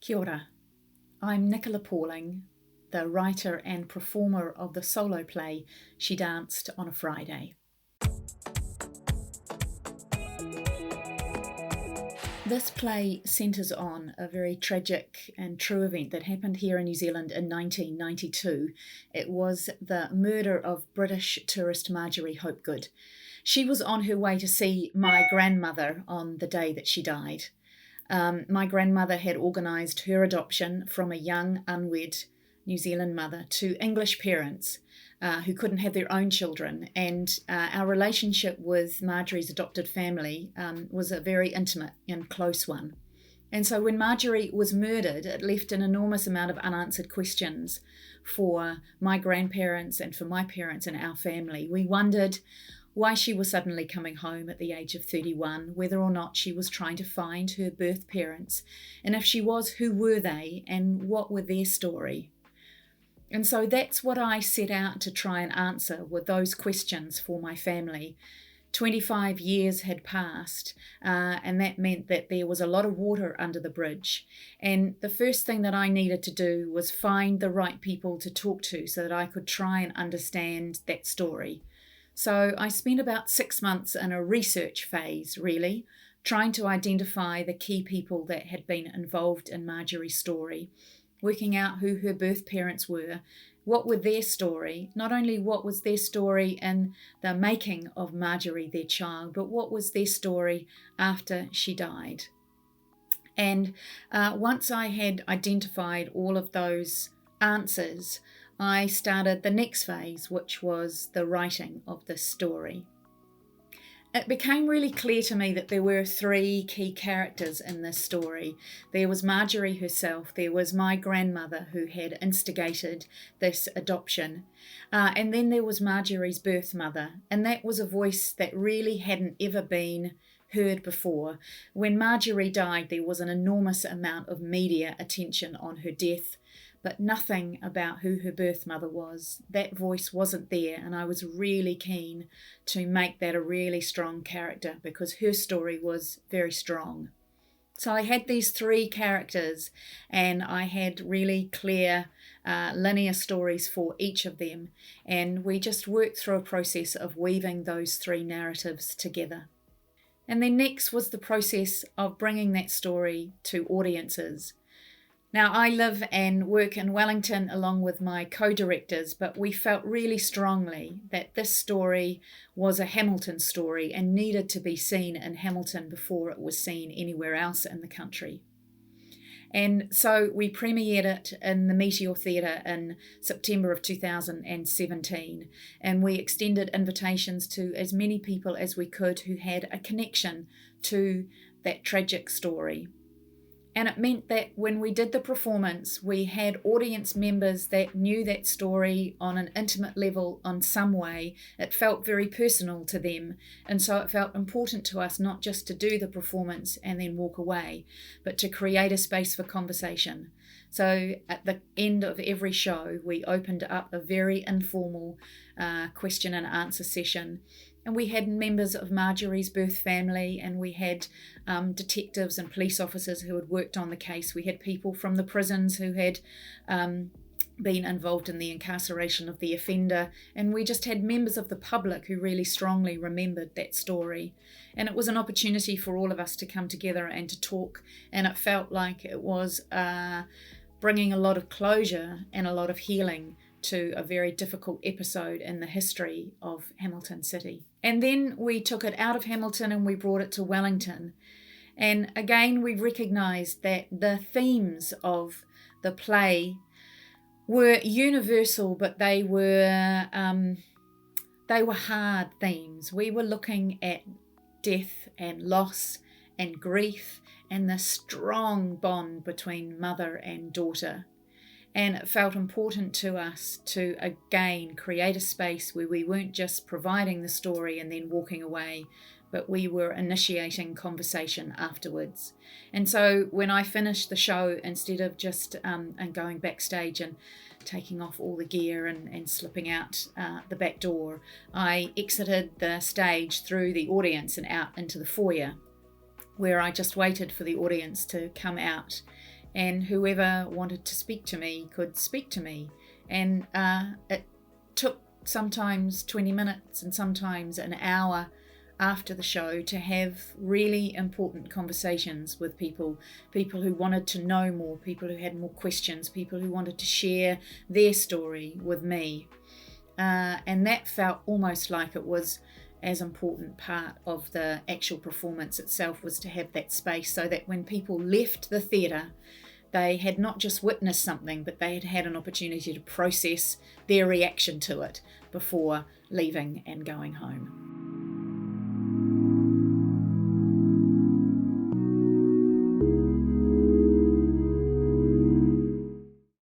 Kia ora. I'm Nicola, the writer and performer of the solo play She Danced on a Friday. This play centres on a very tragic and true event that happened here in New Zealand in 1992. It was the murder of British tourist Marjorie Hopgood. She was on her way to see my grandmother on the day that she died. My grandmother had organised her adoption from a young, unwed New Zealand mother to English parents who couldn't have their own children. And our relationship with Marjorie's adopted family was a very intimate and close one. And so when Marjorie was murdered, it left an enormous amount of unanswered questions for my grandparents and for my parents and our family. We wondered why she was suddenly coming home at the age of 31, whether or not she was trying to find her birth parents, and if she was, who were they and what were their story? And so that's what I set out to try and answer with those questions for my family. 25 years had passed, and that meant that there was a lot of water under the bridge. And the first thing that I needed to do was find the right people to talk to so that I could try and understand that story. So I spent about 6 months in a research phase, really, trying to identify the key people that had been involved in Marjorie's story, working out who her birth parents were, what were their story, not only what was their story in the making of Marjorie, their child, but what was their story after she died. And once I had identified all of those answers, I started the next phase, which was the writing of this story. It became really clear to me that there were three key characters in this story. There was Marjorie herself, there was my grandmother who had instigated this adoption, and then there was Marjorie's birth mother, and that was a voice that really hadn't ever been heard before. When Marjorie died, there was an enormous amount of media attention on her death, but nothing about who her birth mother was. That voice wasn't there, and I was really keen to make that a really strong character because her story was very strong. So I had these three characters, and I had really clear linear stories for each of them, and we just worked through a process of weaving those three narratives together. And then next was the process of bringing that story to audiences. Now, I live and work in Wellington along with my co-directors, but we felt really strongly that this story was a Hamilton story and needed to be seen in Hamilton before it was seen anywhere else in the country. And so we premiered it in the Meteor Theatre in September of 2017, and we extended invitations to as many people as we could who had a connection to that tragic story. And it meant that when we did the performance, we had audience members that knew that story on an intimate level on some way. It felt very personal to them. And so it felt important to us not just to do the performance and then walk away, but to create a space for conversation. So at the end of every show, we opened up a very informal question and answer session. And we had members of Marjorie's birth family, and we had detectives and police officers who had worked on the case. We had people from the prisons who had been involved in the incarceration of the offender. And we just had members of the public who really strongly remembered that story. And it was an opportunity for all of us to come together and to talk. And it felt like it was bringing a lot of closure and a lot of healing to a very difficult episode in the history of Hamilton City. And then we took it out of Hamilton and we brought it to Wellington. And again, we recognised that the themes of the play were universal, but they were hard themes. We were looking at death and loss and grief and the strong bond between mother and daughter. And it felt important to us to, again, create a space where we weren't just providing the story and then walking away, but we were initiating conversation afterwards. And so when I finished the show, instead of just and going backstage and taking off all the gear and slipping out the back door, I exited the stage through the audience and out into the foyer, where I just waited for the audience to come out. and whoever wanted to speak to me could speak to me. And it took sometimes 20 minutes and sometimes an hour after the show to have really important conversations with people who wanted to know more, people who had more questions, people who wanted to share their story with me. And that felt almost like it was as important part of the actual performance itself, was to have that space so that when people left the theatre, they had not just witnessed something, but they had had an opportunity to process their reaction to it before leaving and going home.